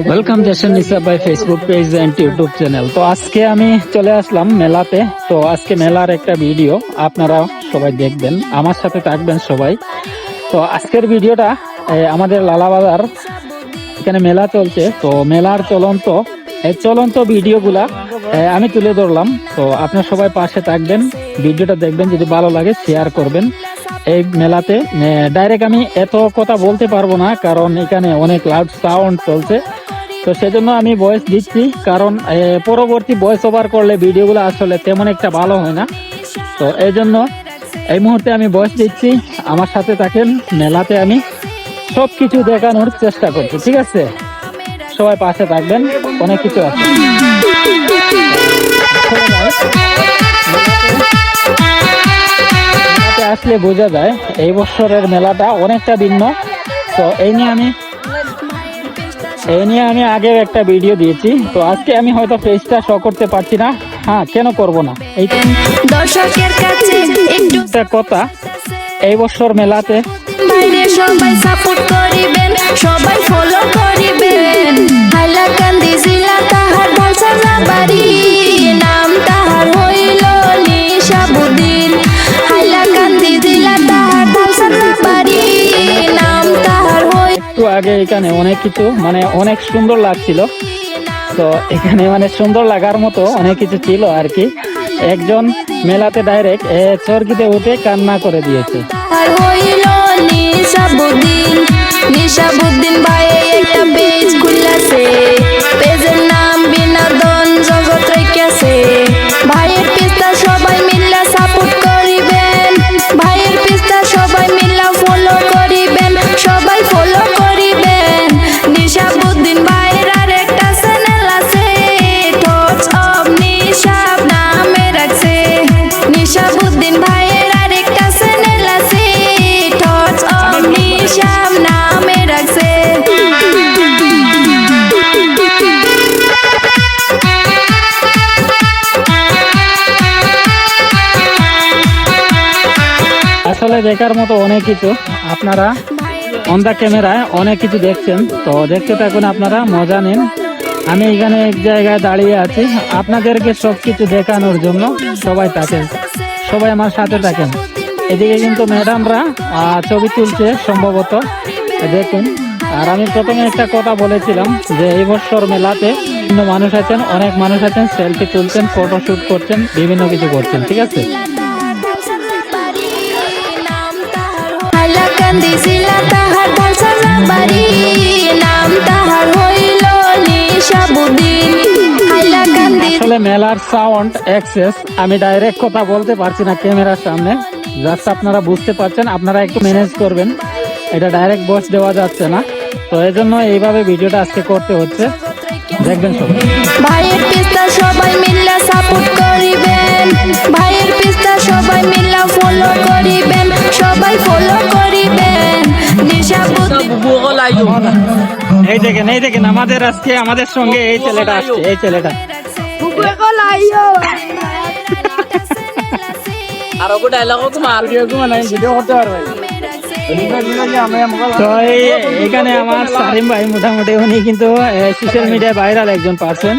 Welcome দেশের নিসা by Facebook page and YouTube channel. তো আজকে আমি চলে আসলাম মেলাতে। তো আজকে মেলার একটা ভিডিও আপনারা সবাই দেখবেন, আমার সাথে থাকবেন সবাই। তো আজকের ভিডিওটা আমাদের লালাবাজার এখানে মেলা চলছে, তো মেলার চলন্ত ভিডিওগুলা আমি তুলে ধরলাম। তো আপনারা সবাই পাশে থাকবেন, ভিডিওটা দেখবেন, যদি ভালো লাগে শেয়ার করবেন। এই মেলাতে ডাইরেক্ট আমি এত কথা বলতে পারবো না, কারণ এখানে অনেক লাউড সাউন্ড চলছে। তো সেজন্য আমি ভয়েস দিচ্ছি, কারণ পরবর্তী ভয়েস ওভার করলে ভিডিওগুলো আসলে তেমন একটা ভালো হয় না। তো এই জন্য এই মুহূর্তে আমি ভয়েস দিচ্ছি, আমার সাথে থাকেন। মেলাতে আমি সবকিছু দেখানোর চেষ্টা করছি, ঠিক আছে? সবাই পাশে থাকবেন, অনেক কিছু আছে। আসলে বোঝা যায় এই বছরের মেলাটা অনেকটা ভিন্ন। তো এই নিয়ে আমি আগে একটা ভিডিও দিয়েছি। তো আজকে আমি হয়তো ফেসটা শো করতে পারছি না। হ্যাঁ, কেন করব না? এই দর্শকের কাছে একটা কথা, এই বছর মেলাতে সবাই সাপোর্ট করিবেন, সবাই ফলো করিবেন। হাইলাকান্দি জেলা তাহার ভালসারা বাড়ি, নাম তাহার হইল নিশাবুদ্দিন। হাইলাকান্দি জেলা তাহার ভালসারা বাড়ি, নাম তাহার হইল। একটু আগে এখানে অনেক কিছু অনেক সুন্দর লাগছিল। তো এখানে সুন্দর লাগার মতো অনেক কিছু ছিল আর কি। একজন মেলাতে ডাইরেক্ট চরকিতে উঠে কান্না করে দিয়েছে। নিশাবুদ্দিন ভাই একটা পেজ খুলছে, পেজের নাম বিনোদন জগৎ রেখেছে। ভাইয়ের পেজটা সবাই মিলে সাপোর্ট করিবেন, ভাইয়ের পেজটা সবাই মিলে ফলো করিবেন, সবাই ফলো করিবেন। নিশাবুদ্দিন ভাইয়ের আর একটা চ্যানেল আছে, টচ অফ নিশাব নামে রাখছে। নিশাবুদ্দিন ভাইয়ের আর একটা চ্যানেল আছে, টচ অফ নিশাব নামে রাখছে। আসলে দেখার মতো অনেক কিছু, আপনারা অন দ্য ক্যামেরায় অনেক কিছু দেখছেন। তো দেখতে থাকুন, আপনারা মজা নিন। আমি এখানে এক জায়গায় দাঁড়িয়ে আছি আপনাদেরকে সবকিছু দেখানোর জন্য। সবাই থাকেন, সবাই আমার সাথে থাকেন। এদিকে কিন্তু ম্যাডামরা ছবি তুলছে সম্ভবত, দেখুন। আর আমি প্রথমে একটা কথা বলেছিলাম যে এই বছর মেলাতে বিভিন্ন মানুষ আছেন, অনেক মানুষ আছেন, সেলফি তুলছেন, ফটোশুট করছেন, বিভিন্ন কিছু করছেন, ঠিক আছে? আসলে মেলার সাউন্ড এক্সেস, আমি ডাইরেক্ট কথা বলতে পারছি না ক্যামেরার সামনে। জাস্ট আপনারা বুঝতে পারছেন, আপনারা একটু ম্যানেজ করবেন, এটা ডাইরেক্ট ভয়েস দেওয়া যাচ্ছে না। তো এই জন্য এইভাবে ভিডিওটা আজকে করতে হচ্ছে, দেখবেন সবাই। ভাইয়ের পেজটা সবাই মিলে সাপোর্ট করিবেন, ভাইয়ের পেজটা সবাই মিলে ফলো করিবেন, সবাই ফলো করিবেন। এই দেখেন আমাদের আজকে আমাদের সঙ্গে এই ছেলেটা আসছে, এই ছেলেটা। আর ওকে ডায়লগ ভিডিও করতে পারবে। তো এখানে আমার সারিম ভাই, মোটামুটি উনি কিন্তু সোশ্যাল মিডিয়ায় ভাইরাল একজন পার্সন।